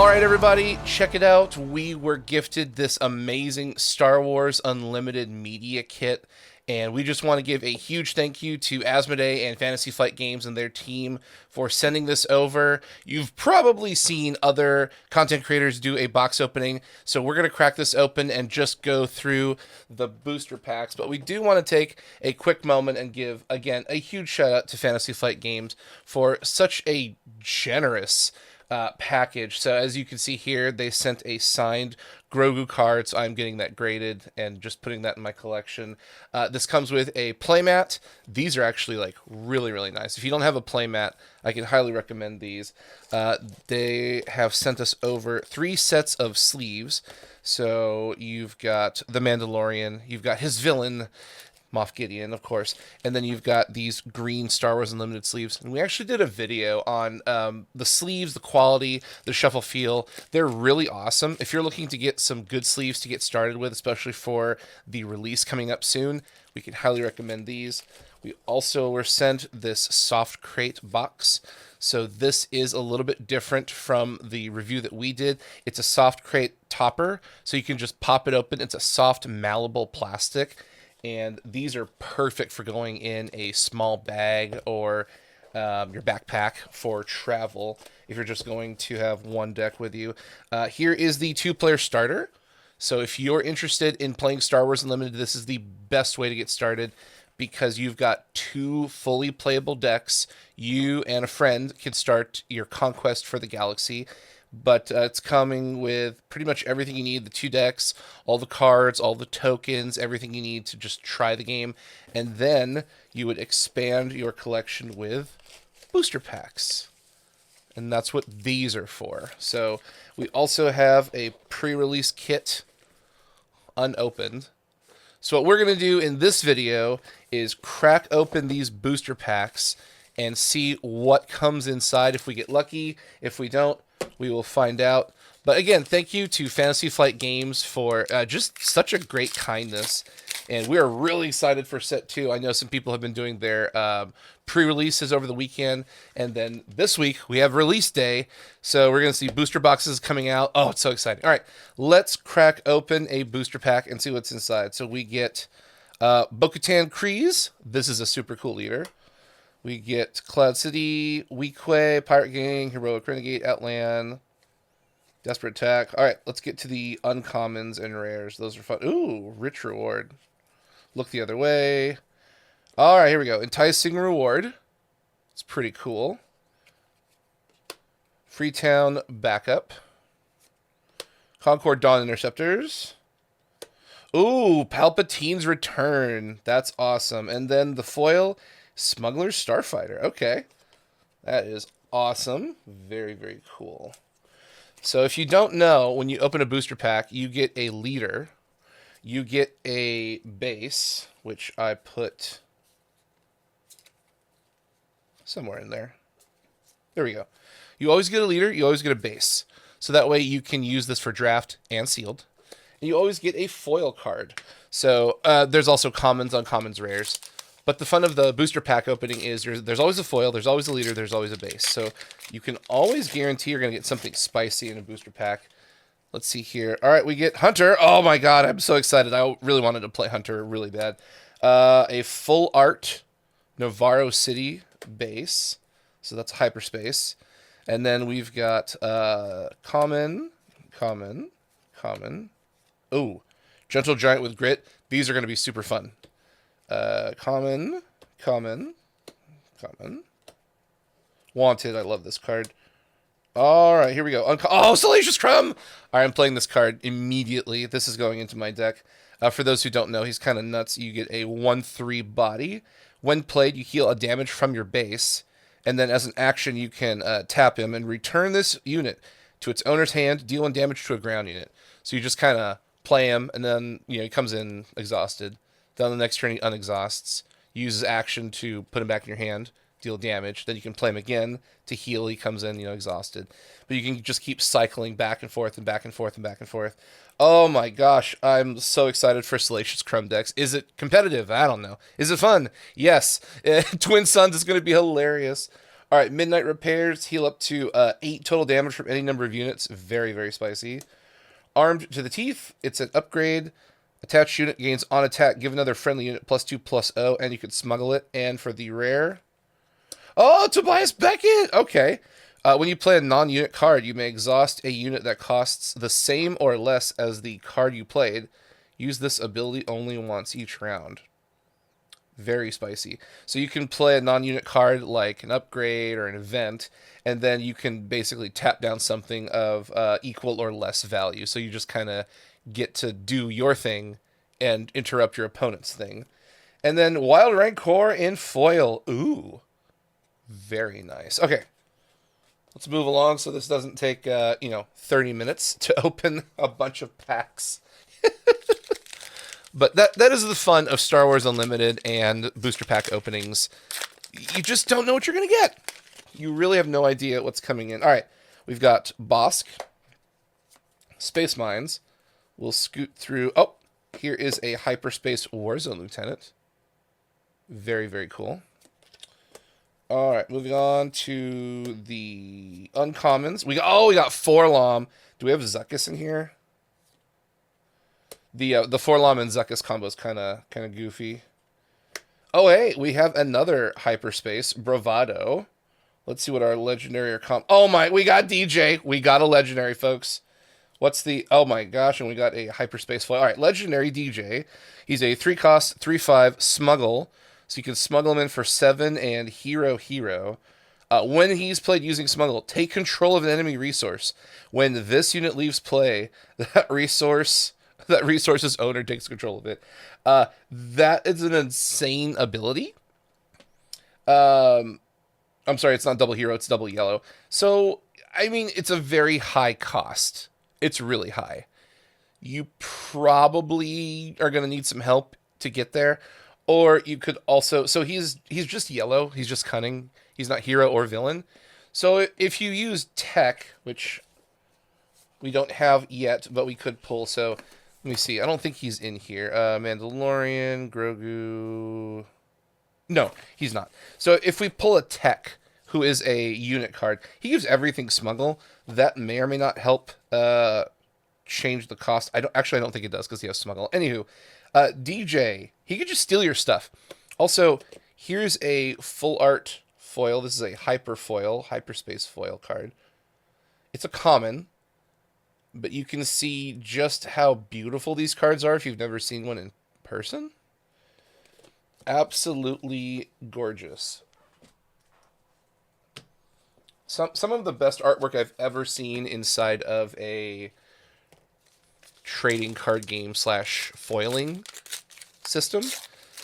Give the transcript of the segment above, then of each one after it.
All right, everybody, check it out. We were gifted this amazing Star Wars Unlimited media kit, and we just want to give a huge thank you to Asmodee and Fantasy Flight Games and their team for sending this over. You've probably seen other content creators do a box opening, so we're going to crack this open and just go through the booster packs. But we do want to take a quick moment and give, again, a huge shout out to Fantasy Flight Games for such a generous package. So as you can see here, they sent a signed Grogu card, so I'm getting that graded and just putting that in my collection. This comes with a playmat. These are actually like really nice. If you don't have a playmat, I can highly recommend these. They have sent us over 3 sets of sleeves. So you've got the Mandalorian, you've got his villain, Moff Gideon, of course, and then you've got these green Star Wars Unlimited sleeves. And we actually did a video on the sleeves, the quality, the shuffle feel. They're really awesome. If you're looking to get some good sleeves to get started with, especially for the release coming up soon, we can highly recommend these. We also were sent this soft crate box. So this is a little bit different from the review that we did. It's a soft crate topper, so you can just pop it open. It's a soft, malleable plastic. And these are perfect for going in a small bag or your backpack for travel if you're just going to have one deck with you. Here is the 2-player starter. So if you're interested in playing Star Wars Unlimited, this is the best way to get started because you've got 2 fully playable decks. You and a friend can start your conquest for the galaxy. But it's coming with pretty much everything you need, the 2 decks, all the cards, all the tokens, everything you need to just try the game. And then you would expand your collection with booster packs. And that's what these are for. So we also have a pre-release kit unopened. So what we're going to do in this video is crack open these booster packs and see what comes inside if we get lucky. If we don't, we will find out. But again, thank you to Fantasy Flight Games for just such a great kindness. And we are really excited for set 2. I know some people have been doing their pre-releases over the weekend. And then this week, we have release day. So we're going to see booster boxes coming out. Oh, it's so exciting. All right, let's crack open a booster pack and see what's inside. So we get Bo-Katan Kryze. This is a super cool leader. We get Cloud City, Weequay, Pirate Gang, Heroic Renegade, Outland, Desperate Attack. All right, let's get to the uncommons and rares. Those are fun. Ooh, Rich Reward. Look the other way. All right, here we go. Enticing Reward. It's pretty cool. Freetown Backup. Concord Dawn Interceptors. Ooh, Palpatine's Return. That's awesome. And then the foil, Smuggler's Starfighter. Okay. That is awesome. Very cool. So if you don't know, when you open a booster pack, you get a leader. You get a base, which I put somewhere in there. There we go. You always get a leader. You always get a base. So that way you can use this for draft and sealed. And you always get a foil card. So there's also commons, uncommons, rares. But the fun of the booster pack opening is there's always a foil, there's always a leader, there's always a base. So you can always guarantee you're going to get something spicy in a booster pack. Let's see here. All right, we get Hunter. Oh my god, I'm so excited. I really wanted to play Hunter really bad. A full art Navarro City base. So that's hyperspace. And then we've got common. Oh, Gentle Giant with Grit. These are going to be super fun. Common. Wanted. I love this card. All right, here we go. Oh, Salacious Crumb! All right, I'm playing this card immediately. This is going into my deck. For those who don't know, he's kind of nuts. You get a 1/3 body. When played, you heal a damage from your base. And then as an action, you can tap him and return this unit to its owner's hand, deal 1 damage to a ground unit. So you just kind of play him, and then he comes in exhausted. Then on the next turn, he unexhausts. Uses action to put him back in your hand, deal damage. Then you can play him again to heal. He comes in, exhausted. But you can just keep cycling back and forth and back and forth and back and forth. Oh my gosh, I'm so excited for Salacious Crumb decks. Is it competitive? I don't know. Is it fun? Yes. Twin Suns is going to be hilarious. All right, Midnight Repairs, heal up to 8 total damage from any number of units. Very, very spicy. Armed to the Teeth, it's an upgrade. Attached unit gains on attack. Give another friendly unit +2/+0, and you can smuggle it. And for the rare... Oh, Tobias Beckett! Okay. When you play a non-unit card, you may exhaust a unit that costs the same or less as the card you played. Use this ability only once each round. Very spicy. So you can play a non-unit card like an upgrade or an event, and then you can basically tap down something of equal or less value. So you just kind of get to do your thing and interrupt your opponent's thing. And then Wild Rancor in foil. Ooh. Very nice. Okay. Let's move along so this doesn't take, 30 minutes to open a bunch of packs. But that is the fun of Star Wars Unlimited and booster pack openings. You just don't know what you're going to get. You really have no idea what's coming in. All right, we've got Bosk, Space Mines. We'll scoot through. Oh, here is a Hyperspace Warzone Lieutenant. Very, very cool. All right, moving on to the uncommons. We got Forlom. Do we have Zuckuss in here? The Forlom and Zuckuss combo is kind of goofy. Oh, hey, we have another Hyperspace Bravado. Let's see what our legendary or Oh my, we got DJ. We got a legendary, folks. What's the... Oh my gosh, and we got a Hyperspace foil. All right, legendary DJ. He's a 3-cost, 3/5 smuggle. So you can smuggle him in for 7 and hero. When he's played using smuggle, take control of an enemy resource. When this unit leaves play, that resource's owner takes control of it. That is an insane ability. I'm sorry, it's not double hero, it's double yellow. So, I mean, it's a very high cost. It's really high. You probably are going to need some help to get there. Or you could also... So he's just yellow. He's just cunning. He's not hero or villain. So if you use tech, which we don't have yet, but we could pull. So let me see. I don't think he's in here. Mandalorian, Grogu... No, he's not. So if we pull a tech, who is a unit card, he gives everything smuggle. That may or may not help change the cost. I don't think it does because he has smuggle. Anywho, DJ, he could just steal your stuff. Also, here's a full art foil. This is a hyperspace foil card. It's a common, but you can see just how beautiful these cards are if you've never seen one in person. Absolutely gorgeous. Some of the best artwork I've ever seen inside of a trading card game / foiling system.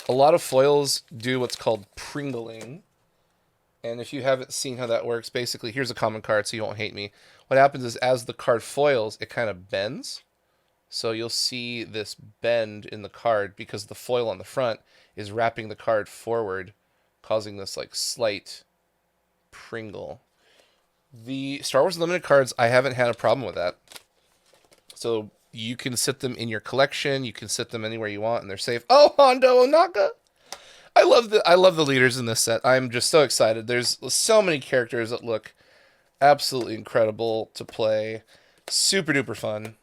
A lot of foils do what's called pringling. And if you haven't seen how that works, basically, here's a common card, so you won't hate me. What happens is, as the card foils, it kind of bends. So you'll see this bend in the card because the foil on the front is wrapping the card forward, causing this like slight pringle. The Star Wars Unlimited cards, I haven't had a problem with that. So you can sit them in your collection, you can sit them anywhere you want, and they're safe. Oh, Hondo Onaka! I love the leaders in this set. I'm just so excited. There's so many characters that look absolutely incredible to play. Super duper fun.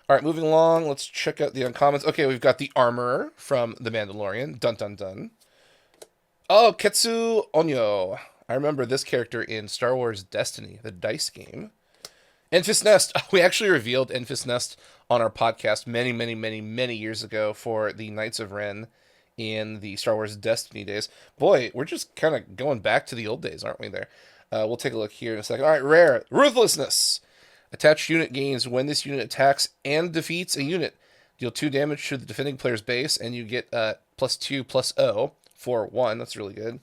All right, moving along. Let's check out the uncommons. Okay, we've got the Armorer from The Mandalorian. Dun dun dun. Oh, Ketsu Onyo. I remember this character in Star Wars Destiny, the dice game. Enfys Nest. We actually revealed Enfys Nest on our podcast many years ago for the Knights of Ren in the Star Wars Destiny days. Boy, we're just kind of going back to the old days, aren't we there? We'll take a look here in a second. All right, rare. Ruthlessness. Attached unit gains when this unit attacks and defeats a unit. Deal 2 damage to the defending player's base, and you get +2/+0 for 1. That's really good.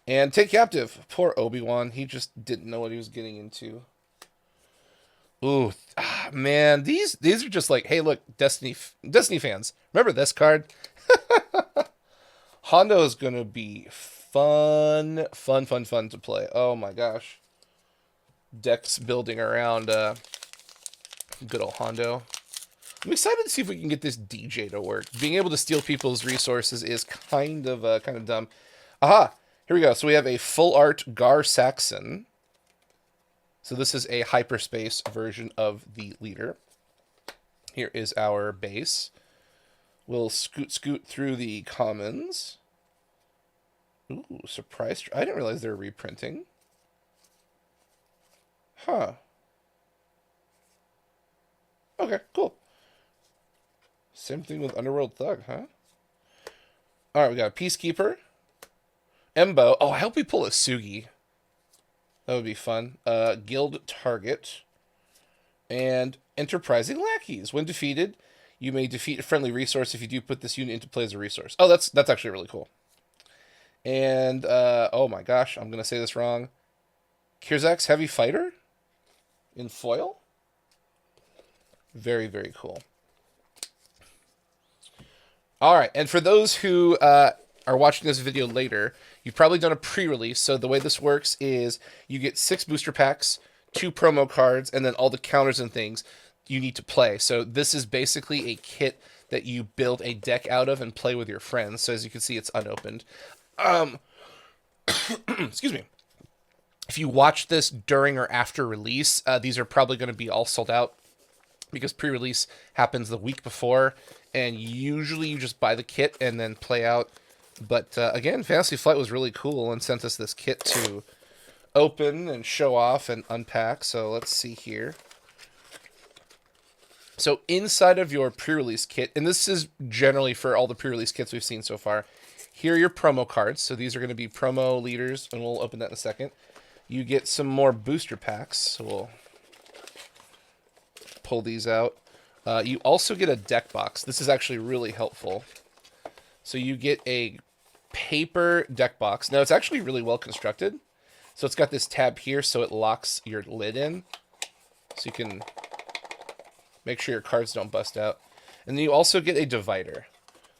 And take captive. Poor Obi-Wan. He just didn't know what he was getting into. Ooh, man, these are just like, hey, look, Destiny fans, remember this card? Hondo is gonna be fun to play. Oh my gosh, decks building around good old Hondo. I'm excited to see if we can get this DJ to work. Being able to steal people's resources is kind of dumb. Aha! Here we go. So we have a full art Gar Saxon. So this is a hyperspace version of the leader. Here is our base. We'll scoot through the commons. Ooh, surprise. I didn't realize they were reprinting. Huh. Okay, cool. Same thing with Underworld Thug, huh? Alright, we got a Peacekeeper. Embo. Oh, I hope we pull a Sugi. That would be fun. Guild Target. And Enterprising Lackeys. When defeated, you may defeat a friendly resource if you do put this unit into play as a resource. Oh, that's actually really cool. And, oh my gosh, I'm going to say this wrong. Kirzak's Heavy Fighter? In foil? Very, very cool. Alright, and for those who are watching this video later, you've probably done a pre-release. So the way this works is you get 6 booster packs, 2 promo cards, and then all the counters and things you need to play. So this is basically a kit that you build a deck out of and play with your friends. So as you can see, it's unopened. Excuse me. If you watch this during or after release, these are probably going to be all sold out because pre-release happens the week before, and usually you just buy the kit and then play out. But again, Fantasy Flight was really cool and sent us this kit to open and show off and unpack. So let's see here. So inside of your pre-release kit, and this is generally for all the pre-release kits we've seen so far, here are your promo cards. So these are going to be promo leaders, and we'll open that in a second. You get some more booster packs, so we'll pull these out. You also get a deck box. This is actually really helpful. So you get a paper deck box. Now, it's actually really well constructed. So it's got this tab here, so it locks your lid in. So you can make sure your cards don't bust out. And then you also get a divider.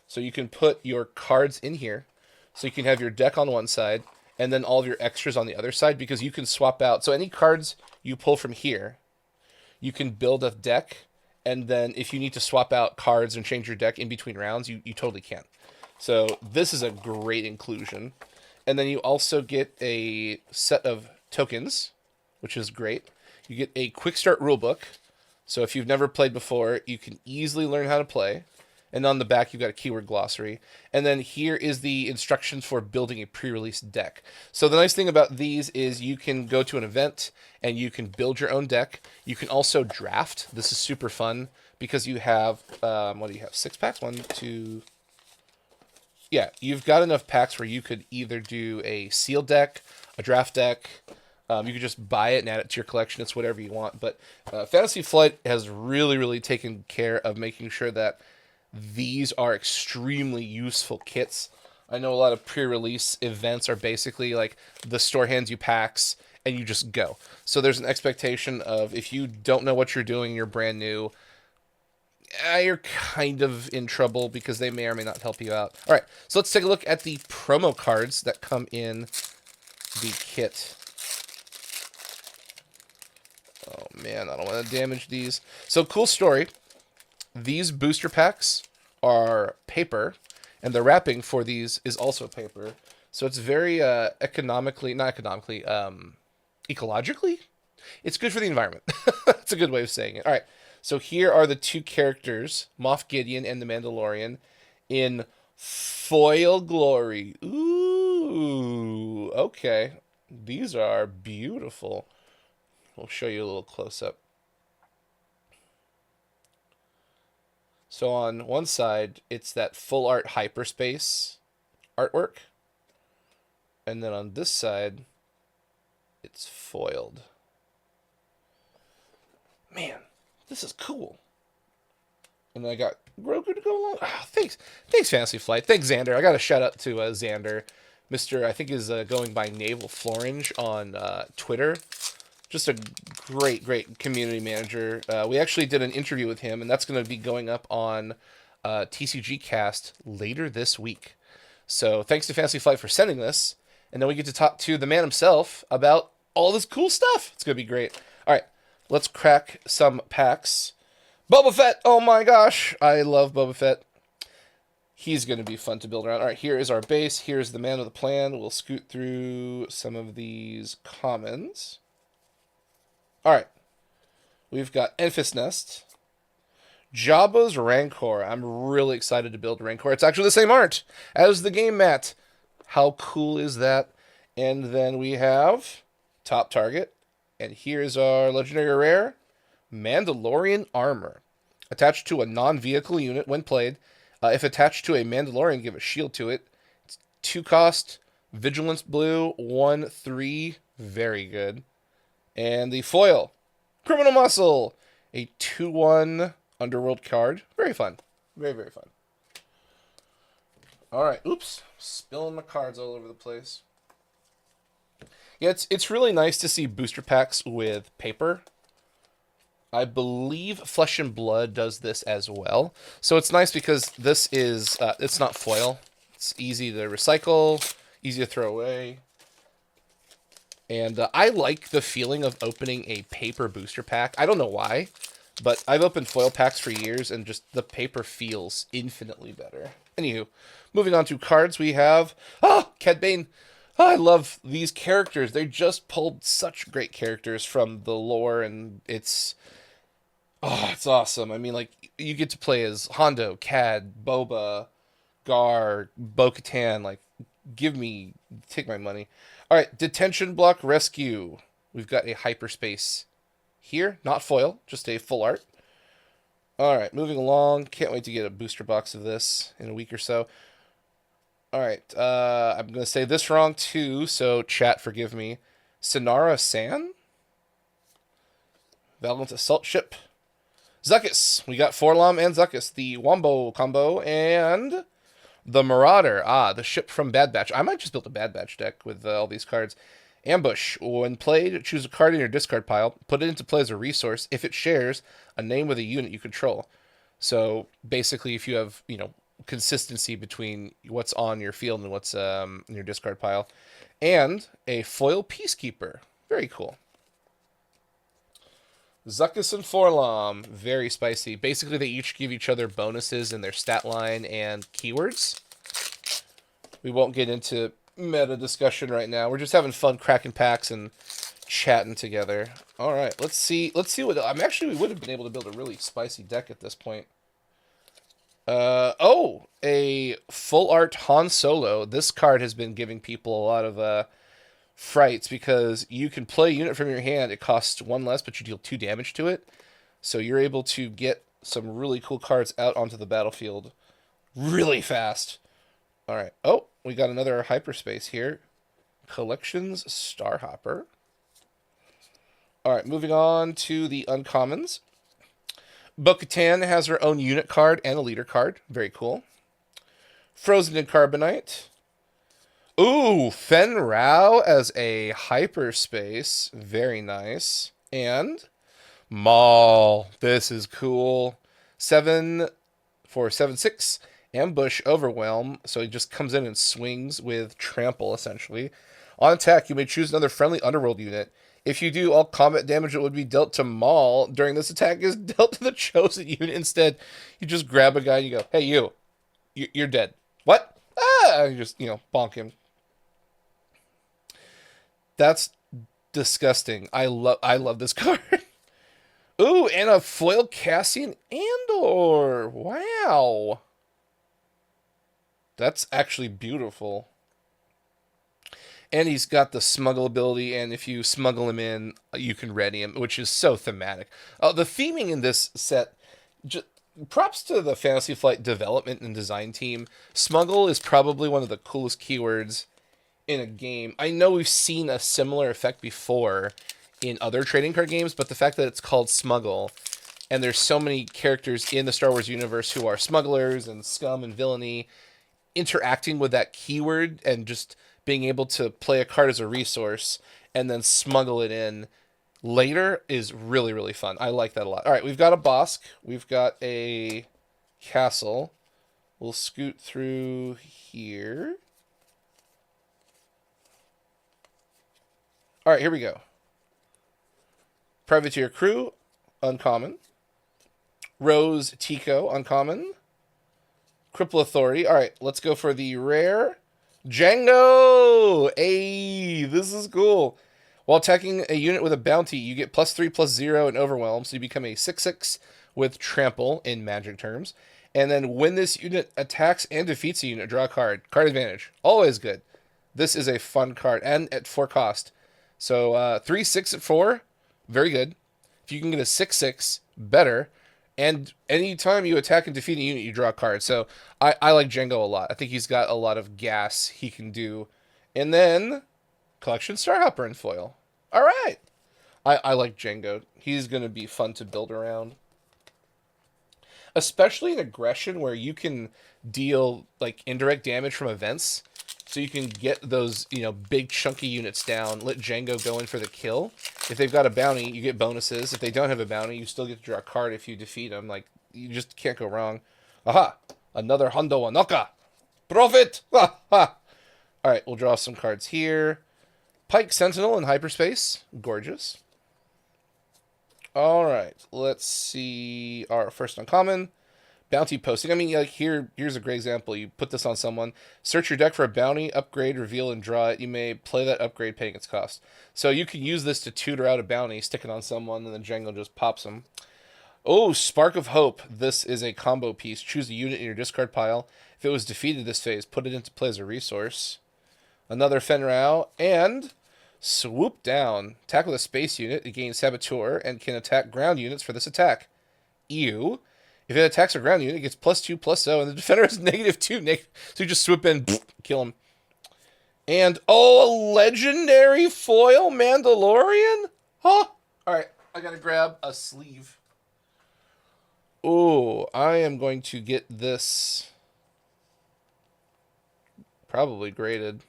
So you can put your cards in here. So you can have your deck on one side, and then all of your extras on the other side, because you can swap out. So any cards you pull from here, you can build a deck, and then if you need to swap out cards and change your deck in between rounds, you totally can. So this is a great inclusion. And then you also get a set of tokens, which is great. You get a quick start rulebook. So if you've never played before, you can easily learn how to play. And on the back, you've got a keyword glossary. And then here is the instructions for building a pre-release deck. So the nice thing about these is you can go to an event and you can build your own deck. You can also draft. This is super fun because you have, what do you have, 6 packs? 1, 2... Yeah, you've got enough packs where you could either do a sealed deck, a draft deck. You could just buy it and add it to your collection. It's whatever you want. But Fantasy Flight has really, really taken care of making sure that these are extremely useful kits. I know a lot of pre-release events are basically like the store hands you packs and you just go. So there's an expectation of if you don't know what you're doing, you're brand new, you're kind of in trouble because they may or may not help you out. All right, so let's take a look at the promo cards that come in the kit. Oh, man, I don't want to damage these. So, cool story. These booster packs are paper, and the wrapping for these is also paper. So, it's very ecologically, it's good for the environment. That's a good way of saying it. All right. So here are the 2 characters, Moff Gideon and the Mandalorian, in foil glory. Ooh, okay. These are beautiful. We'll show you a little close-up. So on one side, it's that full art hyperspace artwork. And then on this side, it's foiled. Man. This is cool. And then I got Grogu to go along. Oh, thanks, Fantasy Flight. Thanks, Xander. I got a shout out to Xander, Mr. I think is going by Naval Florange on Twitter. Just a great community manager. We actually did an interview with him, and that's going to be going up on TCG Cast later this week. So thanks to Fantasy Flight for sending this, and then we get to talk to the man himself about all this cool stuff. It's going to be great. All right. Let's crack some packs. Boba Fett! Oh my gosh! I love Boba Fett. He's going to be fun to build around. All right, here is our base. Here's the man with the plan. We'll scoot through some of these commons. All right. We've got Enfys Nest. Jabba's Rancor. I'm really excited to build Rancor. It's actually the same art as the game mat. How cool is that? And then we have top target. And here's our legendary rare, Mandalorian Armor. Attached to a non-vehicle unit when played. If attached to a Mandalorian, give a shield to it. It's 2 cost, Vigilance Blue, 1/3. Very good. And the foil, Criminal Muscle. A 2/1 Underworld card. Very fun. Very, very fun. All right. Oops. Spilling my cards all over the place. Yeah, it's really nice to see booster packs with paper. I believe Flesh and Blood does this as well. So it's nice because this is, it's not foil. It's easy to recycle, easy to throw away. And I like the feeling of opening a paper booster pack. I don't know why, but I've opened foil packs for years, and just the paper feels infinitely better. Anywho, moving on to cards, we have... Cad Bane! I love these characters. They just pulled such great characters from the lore, and it's awesome. I mean, like, you get to play as Hondo, Cad, Boba, Gar, Bo-Katan. Like, take my money. All right, Detention Block Rescue. We've got a hyperspace here. Not foil, just a full art. All right, moving along. Can't wait to get a booster box of this in a week or so. All right, I'm going to say this wrong too, so chat, forgive me. Sonara San? Valiant Assault Ship. Zuckuss. We got Forlom and Zuckuss. The Wombo combo and the Marauder. The ship from Bad Batch. I might just build a Bad Batch deck with all these cards. Ambush. When played, choose a card in your discard pile. Put it into play as a resource if it shares a name with a unit you control. So basically, if you have, consistency between what's on your field and what's in your discard pile. And a foil Peacekeeper. Very cool. Zuckuss and Forlom. Very spicy. Basically, they each give each other bonuses in their stat line and keywords. We won't get into meta discussion right now. We're just having fun cracking packs and chatting together. All right, let's see what... we would have been able to build a really spicy deck at this point. A full art Han Solo. This card has been giving people a lot of frights because you can play a unit from your hand. It costs 1 less, but you deal 2 damage to it. So you're able to get some really cool cards out onto the battlefield really fast. All right. Oh, we got another hyperspace here. Collections Starhopper. All right, moving on to the uncommons. Bo-Katan has her own unit card and a leader card. Very cool. Frozen in Carbonite. Ooh, Fen Rao as a hyperspace. Very nice. And Maul. This is cool. 7 for 7/6. Ambush Overwhelm. So he just comes in and swings with Trample, essentially. On attack, you may choose another friendly Underworld unit. If you do, all combat damage that would be dealt to Maul during this attack is dealt to the chosen unit instead. You just grab a guy and you go, hey, you're dead. What? You just, bonk him. That's disgusting. I love this card. Ooh, and a foil Cassian Andor. Wow. That's actually beautiful. And he's got the smuggle ability, and if you smuggle him in, you can ready him, which is so thematic. The theming in this set, props to the Fantasy Flight development and design team. Smuggle is probably one of the coolest keywords in a game. I know we've seen a similar effect before in other trading card games, but the fact that it's called Smuggle, and there's so many characters in the Star Wars universe who are smugglers and scum and villainy, interacting with that keyword and just being able to play a card as a resource and then smuggle it in later is really, really fun. I like that a lot. All right, we've got a Bosk. We've got a Castle. We'll scoot through here. All right, here we go. Privateer Crew, uncommon. Rose Tico, uncommon. Cripple Authority. All right, let's go for the rare Django. Hey, this is cool. While attacking a unit with a bounty, you get +3/+0 in Overwhelm, so you become a 6/6 with Trample in Magic terms. And then when this unit attacks and defeats a unit, draw a card. Card advantage. Always good. This is a fun card, and at 4 cost. So 3/6 at 4, very good. If you can get a 6/6, better. And anytime you attack and defeat a unit, you draw a card. So I like Django a lot. I think he's got a lot of gas he can do. And then Collection Starhopper in foil. All right. I like Django. He's going to be fun to build around. Especially in aggression where you can deal like indirect damage from events. So you can get those, big chunky units down. Let Django go in for the kill. If they've got a bounty, you get bonuses. If they don't have a bounty, you still get to draw a card if you defeat them. Like, you just can't go wrong. Aha! Another Hondo Anoka! Profit! Ha ha! Alright, we'll draw some cards here. Pike Sentinel in hyperspace. Gorgeous. Alright, let's see our first uncommon. Bounty posting. I mean, like here's a great example. You put this on someone. Search your deck for a bounty, upgrade, reveal, and draw it. You may play that upgrade paying its cost. So you can use this to tutor out a bounty, stick it on someone, and then Django just pops them. Oh, Spark of Hope. This is a combo piece. Choose a unit in your discard pile. If it was defeated this phase, put it into play as a resource. Another Fenrau, and Swoop Down. Attack with a space unit. It gains Saboteur and can attack ground units for this attack. Ew. If it attacks a ground unit, it gets +2/+0, and the defender has -2. So you just swoop in, kill him. And, a legendary foil Mandalorian? Huh? Alright, I gotta grab a sleeve. Oh, I am going to get this probably graded.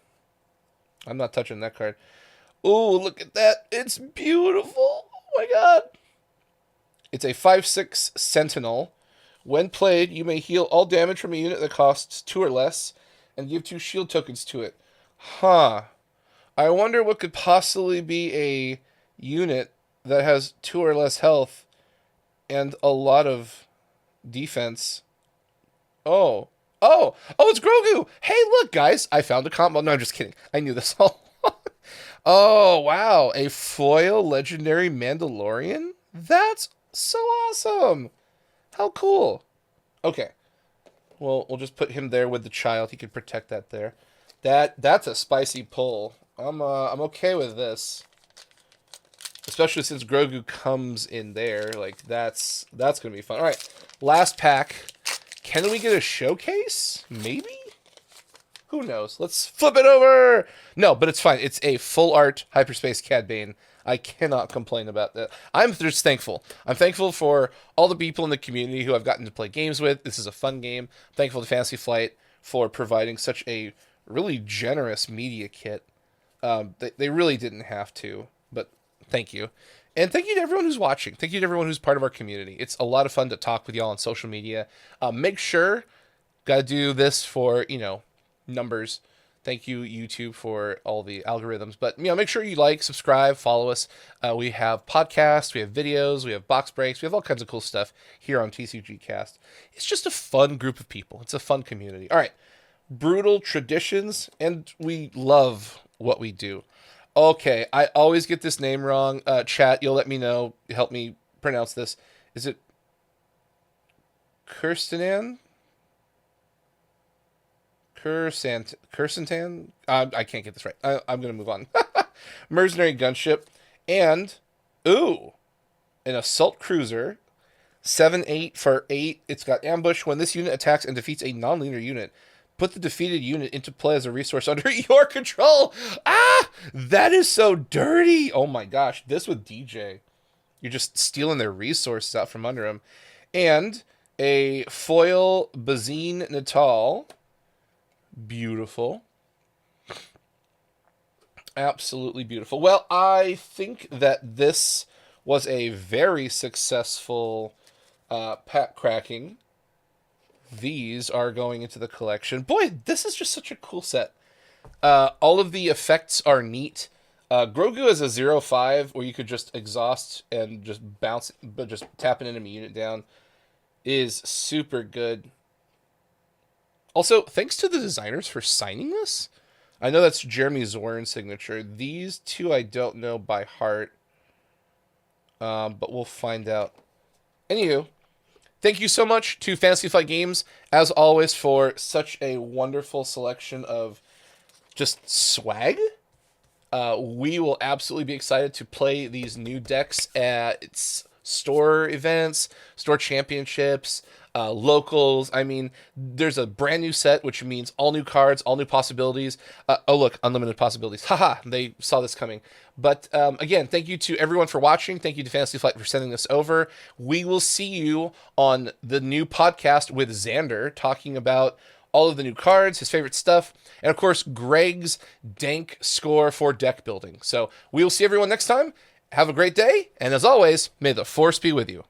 I'm not touching that card. Oh, look at that. It's beautiful. Oh my god. It's a 5/6 Sentinel. When played, you may heal all damage from a unit that costs 2 or less, and give 2 shield tokens to it. Huh. I wonder what could possibly be a unit that has 2 or less health and a lot of defense. Oh, it's Grogu! Hey, look, guys, I found a combo. No, I'm just kidding. I knew this all along. Oh, wow, a foil legendary Mandalorian? That's so awesome! How cool. Okay. Well, we'll just put him there with the child. He can protect that there. That's a spicy pull. I'm okay with this. Especially since Grogu comes in there. Like, that's going to be fun. All right. Last pack. Can we get a showcase? Maybe? Who knows? Let's flip it over. No, but it's fine. It's a full art hyperspace Cad Bane. I cannot complain about that. I'm just thankful. I'm thankful for all the people in the community who I've gotten to play games with. This is a fun game. I'm thankful to Fantasy Flight for providing such a really generous media kit. They really didn't have to, but thank you. And thank you to everyone who's watching. Thank you to everyone who's part of our community. It's a lot of fun to talk with y'all on social media. Make sure, got to do this for, numbers. Thank you, YouTube, for all the algorithms. But, make sure you like, subscribe, follow us. We have podcasts, we have videos, we have box breaks, we have all kinds of cool stuff here on TCG Cast. It's just a fun group of people. It's a fun community. All right. Brutal traditions, and we love what we do. Okay, I always get this name wrong. Chat, you'll let me know. Help me pronounce this. Is it Kirstanan? Kursantan? I can't get this right. I'm going to move on. Mercenary Gunship. And, an Assault Cruiser. 7/8 for 8. It's got Ambush. When this unit attacks and defeats a non-linear unit, put the defeated unit into play as a resource under your control. Ah! That is so dirty. Oh my gosh. This with DJ. You're just stealing their resources out from under them. And a foil Bazine Natal. Beautiful. Absolutely beautiful. Well, I think that this was a very successful pack cracking. These are going into the collection. Boy, this is just such a cool set. All of the effects are neat. Grogu is a 0/5 where you could just exhaust and just bounce, but just tap an enemy unit down is super good. Also, thanks to the designers for signing this. I know that's Jeremy Zoran's signature. These two I don't know by heart, but we'll find out. Anywho, thank you so much to Fantasy Flight Games, as always, for such a wonderful selection of just swag. We will absolutely be excited to play these new decks at its store events, store championships, locals. I mean, there's a brand new set, which means all new cards, all new possibilities. Oh, look, unlimited possibilities. Haha, they saw this coming. But again, thank you to everyone for watching. Thank you to Fantasy Flight for sending this over. We will see you on the new podcast with Xander talking about all of the new cards, his favorite stuff, and of course, Greg's dank score for deck building. So we will see everyone next time. Have a great day, and as always, may the force be with you.